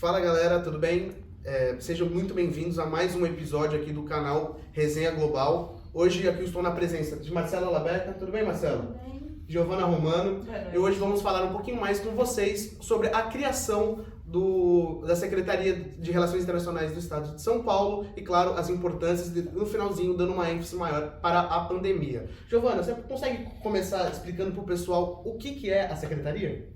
Fala galera, tudo bem? Sejam muito bem-vindos a mais um episódio aqui do canal Resenha Global. Hoje aqui eu estou na presença de Marcela Labeca. Tudo bem, Marcela? Tudo bem. Giovana Romano. E hoje vamos falar um pouquinho mais com vocês sobre a criação da Secretaria de Relações Internacionais do Estado de São Paulo e, claro, as importâncias, no finalzinho, dando uma ênfase maior para a pandemia. Giovana, você consegue começar explicando para o pessoal o que é a Secretaria?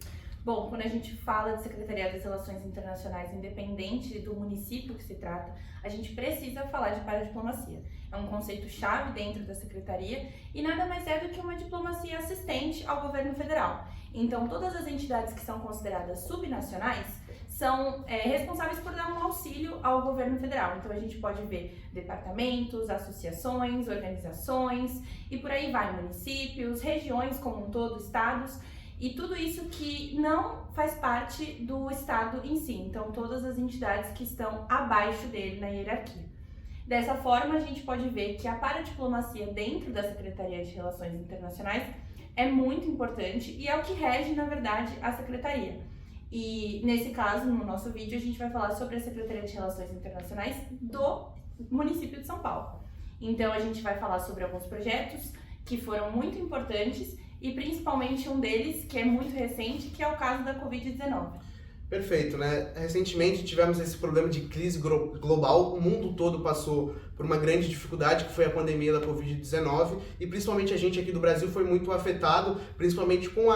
Bom, quando a gente fala de Secretaria das Relações Internacionais, independente do município que se trata, a gente precisa falar de paradiplomacia. É um conceito-chave dentro da Secretaria e nada mais é do que uma diplomacia assistente ao governo federal. Então, todas as entidades que são consideradas subnacionais são responsáveis por dar um auxílio ao governo federal. Então, a gente pode ver departamentos, associações, organizações e por aí vai, municípios, regiões como um todo, estados, e tudo isso que não faz parte do Estado em si, então todas as entidades que estão abaixo dele na hierarquia. Dessa forma, a gente pode ver que a paradiplomacia dentro da Secretaria de Relações Internacionais é muito importante e é o que rege, na verdade, a Secretaria. E nesse caso, no nosso vídeo, a gente vai falar sobre a Secretaria de Relações Internacionais do município de São Paulo. Então a gente vai falar sobre alguns projetos que foram muito importantes e principalmente um deles, que é muito recente, que é o caso da Covid-19. Perfeito, né? Recentemente tivemos esse problema de crise global, o mundo todo passou por uma grande dificuldade, que foi a pandemia da Covid-19, e principalmente a gente aqui do Brasil foi muito afetado, principalmente com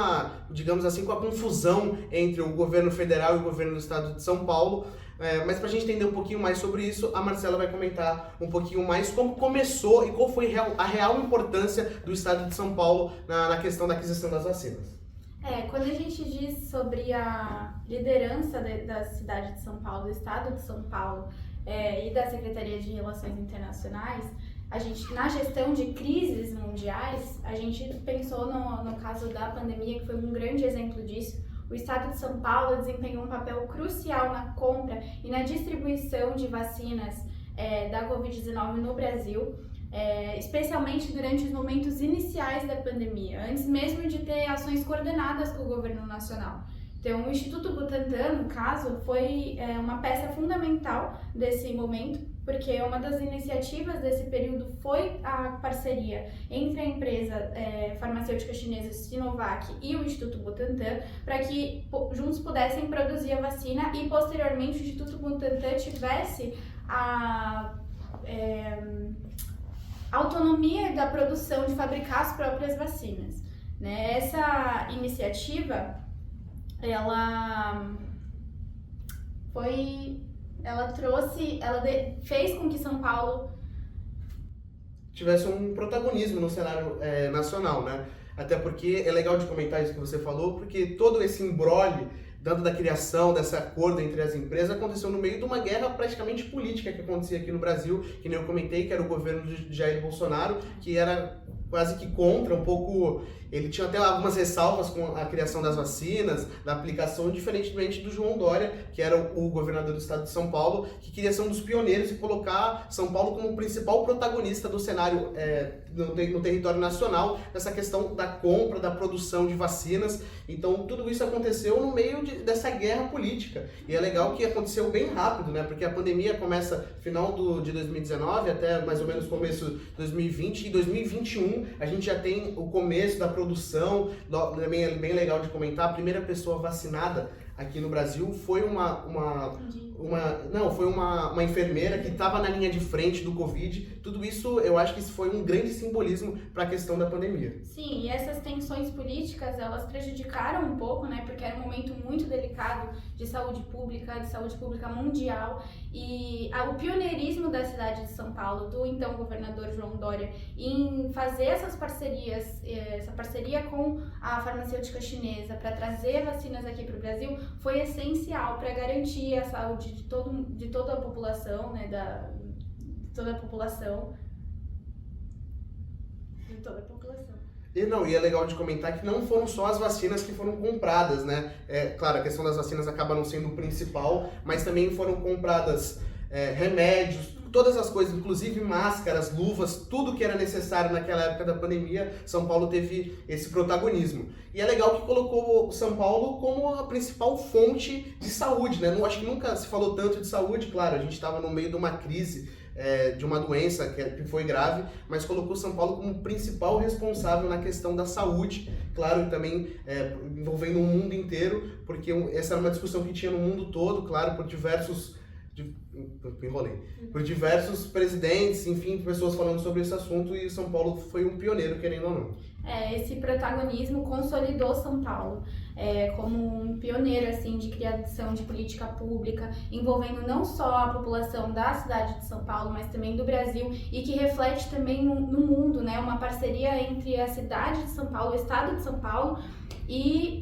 digamos assim, com a confusão entre o governo federal e o governo do estado de São Paulo. Mas para a gente entender um pouquinho mais sobre isso, a Marcela vai comentar um pouquinho mais como começou e qual foi a real importância do estado de São Paulo na questão da aquisição das vacinas. Quando a gente diz sobre a liderança da cidade de São Paulo, do estado de São Paulo e da Secretaria de Relações Internacionais, a gente, na gestão de crises mundiais, a gente pensou no caso da pandemia, que foi um grande exemplo disso. O estado de São Paulo desempenhou um papel crucial na compra e na distribuição de vacinas da Covid-19 no Brasil, especialmente durante os momentos iniciais da pandemia, antes mesmo de ter ações coordenadas com o governo nacional. Então, o Instituto Butantan, no caso, foi uma peça fundamental desse momento, porque uma das iniciativas desse período foi a parceria entre a empresa farmacêutica chinesa Sinovac e o Instituto Butantan, para que juntos pudessem produzir a vacina e, posteriormente, o Instituto Butantan tivesse a autonomia da produção de fabricar as próprias vacinas, né? Essa iniciativa, ela fez com que São Paulo tivesse um protagonismo no cenário nacional, né? Até porque é legal de comentar isso que você falou, porque todo esse imbróglio dentro da criação desse acordo entre as empresas aconteceu no meio de uma guerra praticamente política que acontecia aqui no Brasil, que nem eu comentei, que era o governo de Jair Bolsonaro, que era quase que contra, um pouco. Ele tinha até algumas ressalvas com a criação das vacinas, da aplicação, diferentemente do João Dória, que era o governador do estado de São Paulo, que queria ser um dos pioneiros e colocar São Paulo como o principal protagonista do cenário no território nacional, nessa questão da compra, da produção de vacinas. Então, tudo isso aconteceu no meio dessa guerra política. E é legal que aconteceu bem rápido, né? Porque a pandemia começa final de 2019 até mais ou menos começo de 2020, e em 2021 a gente já tem o começo da produção. Também é bem legal de comentar, a primeira pessoa vacinada aqui no Brasil foi uma enfermeira que estava na linha de frente do Covid. Tudo isso, eu acho que isso foi um grande simbolismo para a questão da pandemia. Sim, e essas tensões políticas, elas prejudicaram um pouco, né, porque era um momento muito delicado de saúde pública mundial, e o pioneirismo da cidade de São Paulo, do então governador João Dória, em fazer essa parceria com a farmacêutica chinesa para trazer vacinas aqui para o Brasil, foi essencial para garantir a saúde de toda a população, né, de toda a população. E é legal de comentar que não foram só as vacinas que foram compradas, né? Claro, a questão das vacinas acaba não sendo o principal, mas também foram compradas remédios, todas as coisas, inclusive máscaras, luvas, tudo que era necessário naquela época da pandemia, São Paulo teve esse protagonismo. E é legal que colocou o São Paulo como a principal fonte de saúde, né? Não, acho que nunca se falou tanto de saúde, claro, a gente estava no meio de uma crise, de uma doença que foi grave, mas colocou São Paulo como principal responsável na questão da saúde, claro, e também envolvendo o mundo inteiro, porque essa era uma discussão que tinha no mundo todo, claro, por diversos presidentes, enfim, pessoas falando sobre esse assunto, e São Paulo foi um pioneiro, querendo ou não. Esse protagonismo consolidou São Paulo como um pioneiro assim, de criação de política pública, envolvendo não só a população da cidade de São Paulo, mas também do Brasil, e que reflete também no mundo, né? Uma parceria entre a cidade de São Paulo, o estado de São Paulo, e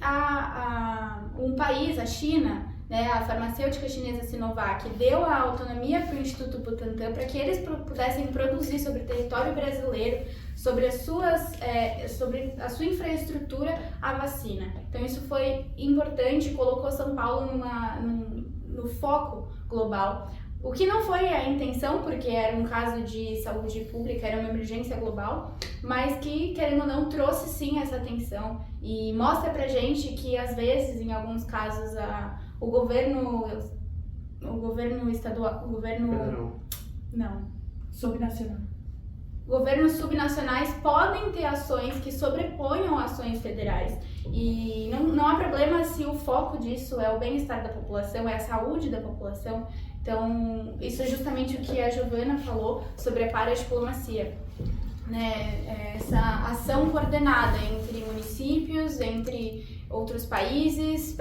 um país, a China, né, a farmacêutica chinesa Sinovac deu a autonomia para o Instituto Butantan para que eles pudessem produzir sobre o território brasileiro, sobre a sua infraestrutura, a vacina. Então isso foi importante, colocou São Paulo no foco global. O que não foi a intenção, porque era um caso de saúde pública, era uma emergência global, mas que, querendo ou não, trouxe sim essa atenção e mostra pra gente que, às vezes, em alguns casos, o governo estadual, Subnacional. Governos subnacionais podem ter ações que sobreponham ações federais. E não há problema se o foco disso é o bem-estar da população, é a saúde da população. Então, isso é justamente o que a Giovana falou sobre a paradiplomacia, né? Essa ação coordenada entre municípios, entre outros países,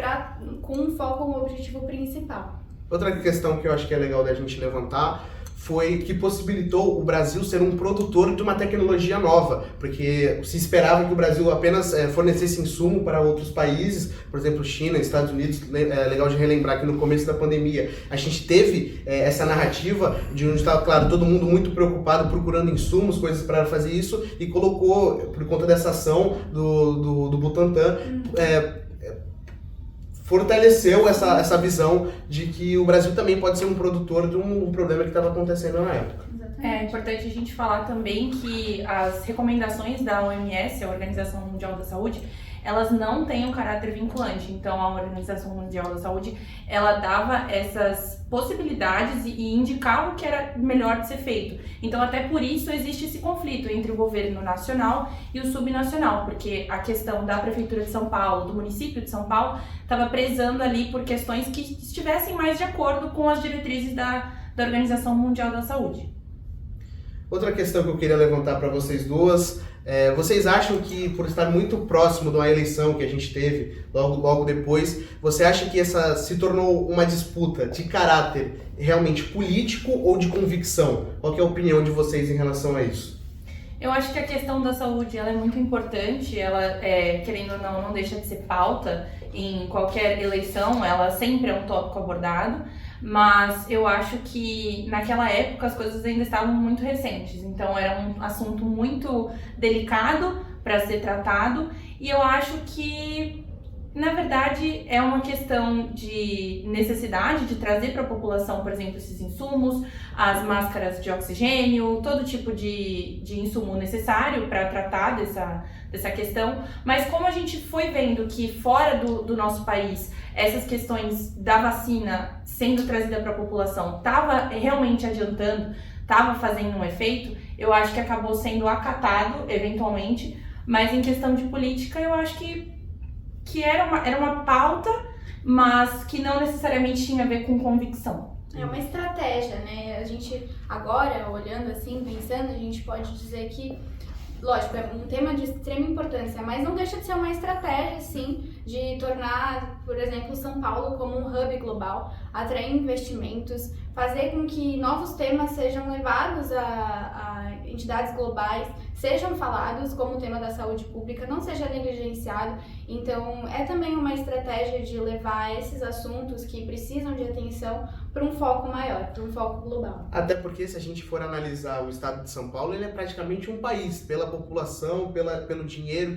com um foco no objetivo principal. Outra questão que eu acho que é legal da gente levantar foi que possibilitou o Brasil ser um produtor de uma tecnologia nova, porque se esperava que o Brasil apenas fornecesse insumo para outros países, por exemplo, China, Estados Unidos. É legal de relembrar que no começo da pandemia a gente teve essa narrativa de onde estava, claro, todo mundo muito preocupado, procurando insumos, coisas para fazer isso, e colocou, por conta dessa ação do Butantan, fortaleceu essa visão de que o Brasil também pode ser um produtor de um problema que estava acontecendo na época. É importante a gente falar também que as recomendações da OMS, a Organização Mundial da Saúde, elas não têm um caráter vinculante. Então, a Organização Mundial da Saúde, ela dava essas possibilidades e indicava o que era melhor de ser feito. Então, até por isso existe esse conflito entre o governo nacional e o subnacional, porque a questão da Prefeitura de São Paulo, do município de São Paulo, estava prezando ali por questões que estivessem mais de acordo com as diretrizes da Organização Mundial da Saúde. Outra questão que eu queria levantar para vocês duas, vocês acham que, por estar muito próximo de uma eleição que a gente teve logo depois, você acha que essa se tornou uma disputa de caráter realmente político ou de convicção? Qual que é a opinião de vocês em relação a isso? Eu acho que a questão da saúde ela é muito importante, ela, querendo ou não deixa de ser pauta em qualquer eleição, ela sempre é um tópico abordado, mas eu acho que naquela época as coisas ainda estavam muito recentes, então era um assunto muito delicado para ser tratado, e eu acho que, na verdade, é uma questão de necessidade de trazer para a população, por exemplo, esses insumos, as máscaras de oxigênio, todo tipo de insumo necessário para tratar dessa questão. Mas como a gente foi vendo que fora do nosso país, essas questões da vacina sendo trazida para a população estava realmente adiantando, estava fazendo um efeito, eu acho que acabou sendo acatado, eventualmente, mas em questão de política, eu acho que era uma pauta, mas que não necessariamente tinha a ver com convicção. É uma estratégia, né? A gente, agora, olhando assim, pensando, a gente pode dizer que, lógico, é um tema de extrema importância, mas não deixa de ser uma estratégia, sim, de tornar, por exemplo, São Paulo como um hub global, atrair investimentos, fazer com que novos temas sejam levados a entidades globais, sejam falados, como o tema da saúde pública, não seja negligenciado. Então, é também uma estratégia de levar esses assuntos que precisam de atenção para um foco maior, para um foco global. Até porque, se a gente for analisar o estado de São Paulo, ele é praticamente um país, pela população, pelo dinheiro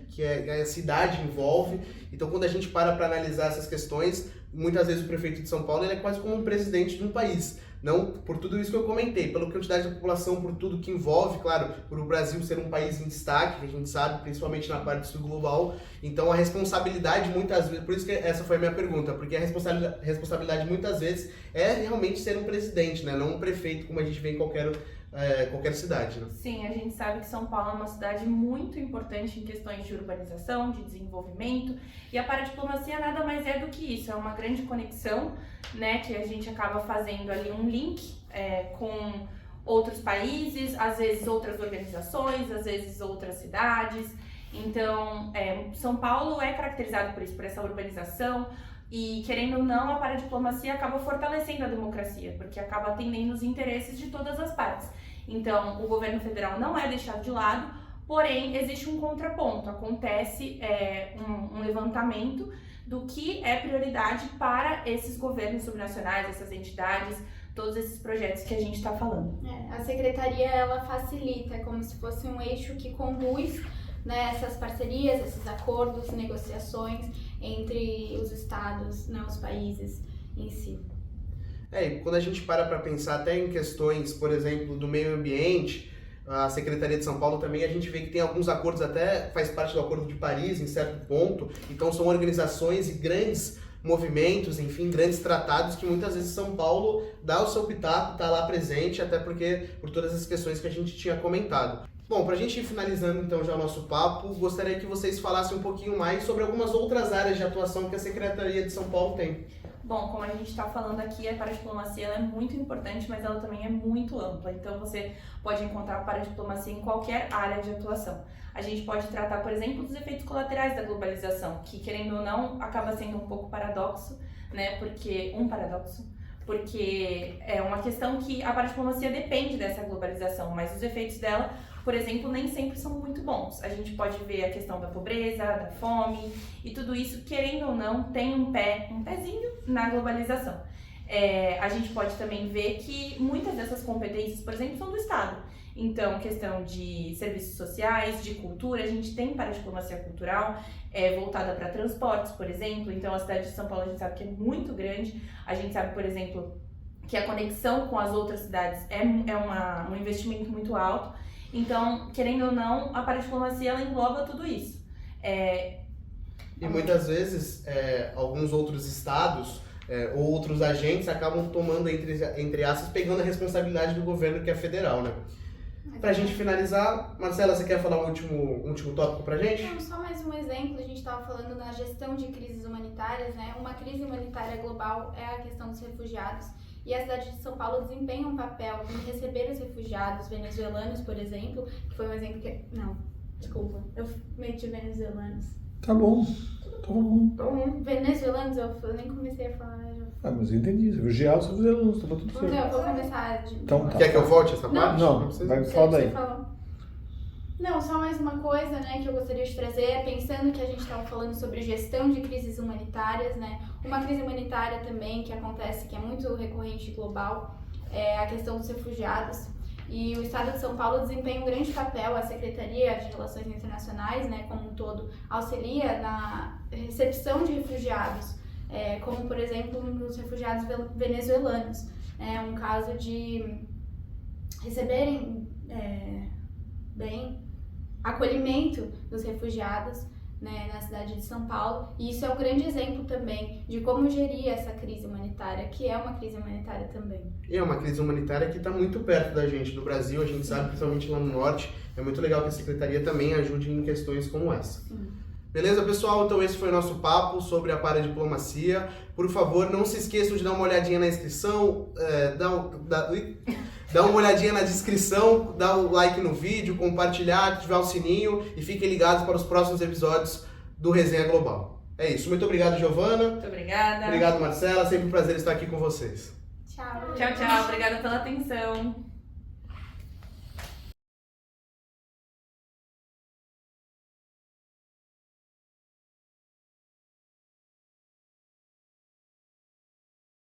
que a cidade envolve. Então, quando a gente para analisar essas questões, muitas vezes o prefeito de São Paulo ele é quase como um presidente de um país. Não por tudo isso que eu comentei, pela quantidade de população, por tudo que envolve, claro, por o Brasil ser um país em destaque, que a gente sabe, principalmente na parte sul global. Então a responsabilidade muitas vezes, por isso que essa foi a minha pergunta, porque a responsabilidade muitas vezes é realmente ser um presidente, né? Não um prefeito como a gente vê em qualquer cidade, né? Sim, a gente sabe que São Paulo é uma cidade muito importante em questões de urbanização, de desenvolvimento, e a paradiplomacia nada mais é do que isso, é uma grande conexão, né, que a gente acaba fazendo ali um link com outros países, às vezes outras organizações, às vezes outras cidades. Então, São Paulo é caracterizado por isso, por essa urbanização, e, querendo ou não, a paradiplomacia acaba fortalecendo a democracia, porque acaba atendendo os interesses de todas as partes. Então, o governo federal não é deixado de lado, porém, existe um contraponto. Acontece um levantamento do que é prioridade para esses governos subnacionais, essas entidades, todos esses projetos que a gente está falando. A secretaria, ela facilita, é como se fosse um eixo que conduz, né, essas parcerias, esses acordos, negociações entre os estados, né, os países em si. E quando a gente para pensar até em questões, por exemplo, do meio ambiente, a Secretaria de São Paulo também, a gente vê que tem alguns acordos, até faz parte do Acordo de Paris, em certo ponto, então são organizações e grandes movimentos, enfim, grandes tratados que muitas vezes São Paulo dá o seu pitaco, está lá presente, até porque por todas as questões que a gente tinha comentado. Bom, para a gente ir finalizando então já o nosso papo, gostaria que vocês falassem um pouquinho mais sobre algumas outras áreas de atuação que a Secretaria de São Paulo tem. Bom, como a gente está falando aqui, a paradiplomacia ela é muito importante, mas ela também é muito ampla. Então, você pode encontrar a paradiplomacia em qualquer área de atuação. A gente pode tratar, por exemplo, dos efeitos colaterais da globalização, que, querendo ou não, acaba sendo um pouco paradoxo, né? Porque é uma questão que a paradiplomacia depende dessa globalização, mas os efeitos dela, por exemplo, nem sempre são muito bons. A gente pode ver a questão da pobreza, da fome, e tudo isso, querendo ou não, tem um pezinho na globalização. A gente pode também ver que muitas dessas competências, por exemplo, são do Estado. Então, questão de serviços sociais, de cultura, a gente tem paradiplomacia cultural voltada para transportes, por exemplo. Então, a cidade de São Paulo a gente sabe que é muito grande. A gente sabe, por exemplo, que a conexão com as outras cidades é um investimento muito alto. Então, querendo ou não, a paradiplomacia ela engloba tudo isso. E muitas vezes, alguns outros estados ou outros agentes acabam tomando, entre aspas, pegando a responsabilidade do governo que é federal, né? Pra gente finalizar, Marcela, você quer falar um último tópico pra gente? Não, só mais um exemplo, a gente estava falando na gestão de crises humanitárias, né? Uma crise humanitária global é a questão dos refugiados. E a cidade de São Paulo desempenha um papel em receber os refugiados venezuelanos, por exemplo, que foi um exemplo que... Não, desculpa, eu meti venezuelanos. Tá bom, tá bom. Venezuelanos, eu nem comecei a falar. Mas eu entendi, refugiados são venezuelanos, tá tudo certo. Não, eu vou começar de... Então tá. Quer que eu volte essa parte? Não, vai falar daí. Não, só mais uma coisa, né, que eu gostaria de trazer, pensando que a gente estava falando sobre gestão de crises humanitárias, né, uma crise humanitária também que acontece, que é muito recorrente global, é a questão dos refugiados. E o Estado de São Paulo desempenha um grande papel, a Secretaria de Relações Internacionais, né, como um todo, auxilia na recepção de refugiados, como, por exemplo, nos refugiados venezuelanos. É um caso de receberem bem acolhimento dos refugiados, né, na cidade de São Paulo, e isso é um grande exemplo também de como gerir essa crise humanitária, que é uma crise humanitária também. E é uma crise humanitária que está muito perto da gente, do Brasil, a gente sabe, principalmente lá no Norte, é muito legal que a Secretaria também ajude em questões como essa. Sim. Beleza, pessoal? Então esse foi o nosso papo sobre a paradiplomacia. Por favor, não se esqueçam de dar uma olhadinha na inscrição, dá uma olhadinha na descrição, dá o like no vídeo, compartilhar, ativar o sininho e fiquem ligados para os próximos episódios do Resenha Global. É isso. Muito obrigado, Giovana. Muito obrigada. Obrigado, Marcela. Sempre um prazer estar aqui com vocês. Tchau. Tchau, tchau. Obrigada pela atenção.